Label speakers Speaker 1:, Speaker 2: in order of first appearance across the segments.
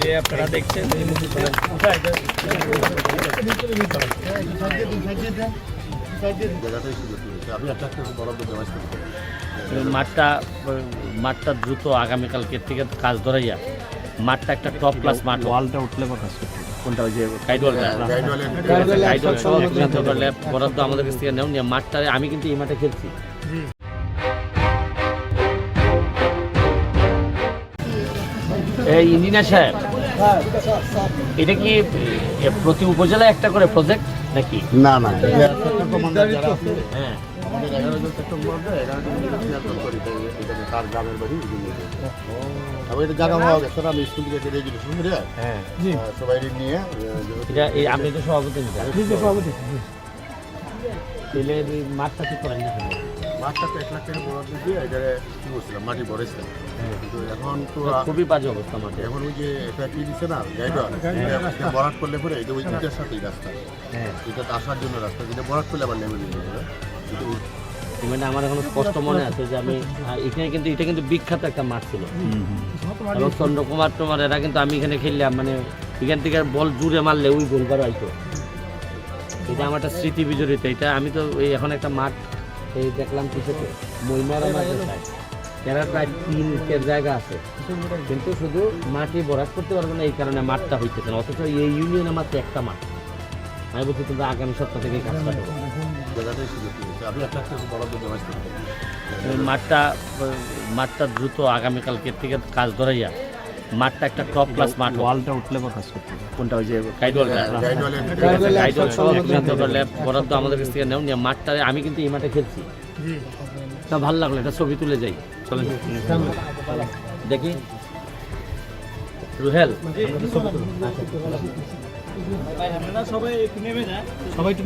Speaker 1: যে আপনারা দেখছেন মাঠটা দ্রুত আগামীকালকে থেকে কাজ ধরাইয়া মাঠটা একটা টপ ক্লাস মাঠ ওয়ালটা উঠলে কথা কোনটা ওই যে গাইডওয়াল সহ সিদ্ধান্ত করলে বরাদ্দ আমাদের কাছ থেকে নেও নিয়ে মাঠটা আমি কিন্তু এই মাঠে খেলছি। এই ইঞ্জিনিয়ার সাহেব, এটা কি প্রতি উপজেলায় একটা করে প্রজেক্ট নাকি?
Speaker 2: না না
Speaker 1: হ্যাঁ
Speaker 2: তার গ্রামের বাড়ি এটা জায়গা হওয়া গেছে আমি স্কুল থেকে রেজিস্ট্রেশন করে সবাই নিয়ে
Speaker 1: এটা এই আপনি তো সভাপতি সভাপতি পেলে মাঠটা ঠিক করেন না
Speaker 2: মাঠটা তো 1 লাখ টাকা বরাদ্দ দিয়ে এটা কি করছিলাম মাটি ভরেছিলাম কিন্তু এখন তো
Speaker 1: খুবই বাজে অবস্থা মাঠে।
Speaker 2: এখন ওই যে এটা কি দিচ্ছে না গাইডওয়াল এটা বরাদ করলে পরে এটা ওই দুটার সাথেই রাস্তা এটা তো আসার জন্য রাস্তা যেটা বরাদ করলে আবার নেমে নিয়ে যাবে।
Speaker 1: মানে আমার এখন স্পষ্ট মনে আছে যে আমি এখানে কিন্তু এটা কিন্তু বিখ্যাত একটা মাঠ ছিল এবং চন্দ্রকুমার টমার এরা কিন্তু আমি এখানে খেললাম মানে এখান থেকে বল জুড়ে মারলে ওই গোলবার হয়তো এটা আমার একটা স্মৃতি বিজড়িত। এটা আমি তো এই এখন একটা মাঠ এই দেখলাম পিছনে মইমারা মাঠে এরা প্রায় 3 একর জায়গা আছে কিন্তু শুধু মাটি বরাদ করতে পারবে না এই কারণে মাঠটা হইতেছে না, অথচ এই ইউনিয়নে মাত্র একটা মাঠ। আমি বলছি তোমরা আগামী সপ্তাহ থেকে কাজটা করো। মাঠটা দ্রুত আগামীকালকে থেকে কাজ ধরাইয়া মাঠটা একটা টপ ক্লাস মাঠ ওয়ালটা উঠলে কাজ করতে কোনটা ওই যে গাইডওয়াল সহ সিদ্ধান্ত করলে বরাদ্দ আমাদের কাছ থেকে নেও নিয়ে মাঠটা আমি কিন্তু এই মাঠে খেলছি। তা ভালো লাগলো, এটা ছবি তুলে যাই চলেন দেখি রুহেল সবাই একটু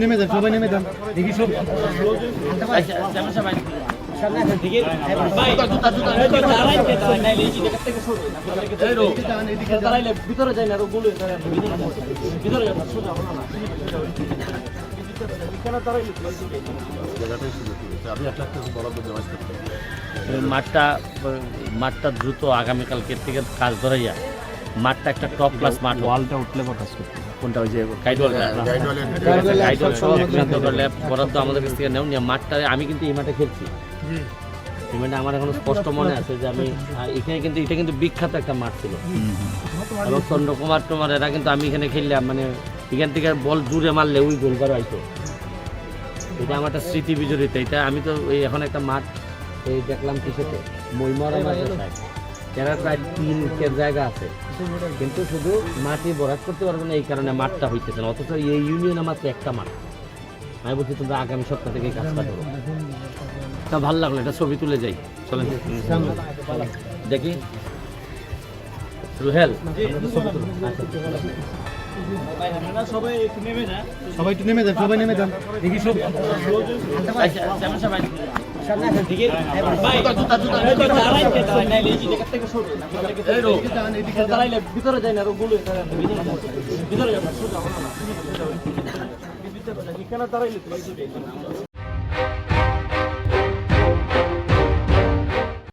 Speaker 1: নেমে যান সবাই নেমে যান দেখি সব ভিতরে যাই না মাঠটা দ্রুত আগামীকালকে থেকে কাজ ধরাইয়া মাঠটা একটা টপ ক্লাস মাঠ ওয়ালটা উঠলে কাজ করতে কোনটা ওই যে গাইডওয়াল সহ সিদ্ধান্ত করলে বরাদ্দ আমাদের কাছ থেকে নেও নিয়ে মাঠটা আমি কিন্তু এই মাঠে খেলছি। এই মাঠে আমার এখন স্পষ্ট মনে আছে যে আমি এখানে কিন্তু এটা কিন্তু বিখ্যাত একটা মাঠ ছিল এবং চন্দ্রকুমার টমার এরা কিন্তু আমি এখানে খেললাম মানে এখান থেকে বল জুড়ে মারলে ওই গোলবার হয়তো এটা আমার একটা স্মৃতি বিজড়িত। এটা আমি তো এই এখন একটা মাঠ এই দেখলাম পিছনে মইমারা মাঠে এরা প্রায় 3 একর জায়গা আছে কিন্তু শুধু মাটি বরাদ করতে পারবে না এই কারণে মাঠটা হইতেছে না, অথচ এই ইউনিয়নে মাত্র একটা মাঠ। আমি বলছি তোমরা আগামী সপ্তাহ থেকে কাজটা করো। তা ভালো লাগলো, এটা ছবি তুলে যাই চলেন দেখি রুহেল সবাই একটু নেমে যান সবাই নেমে যান দেখি সব ভিতরে যাই না ভিতরে যাবো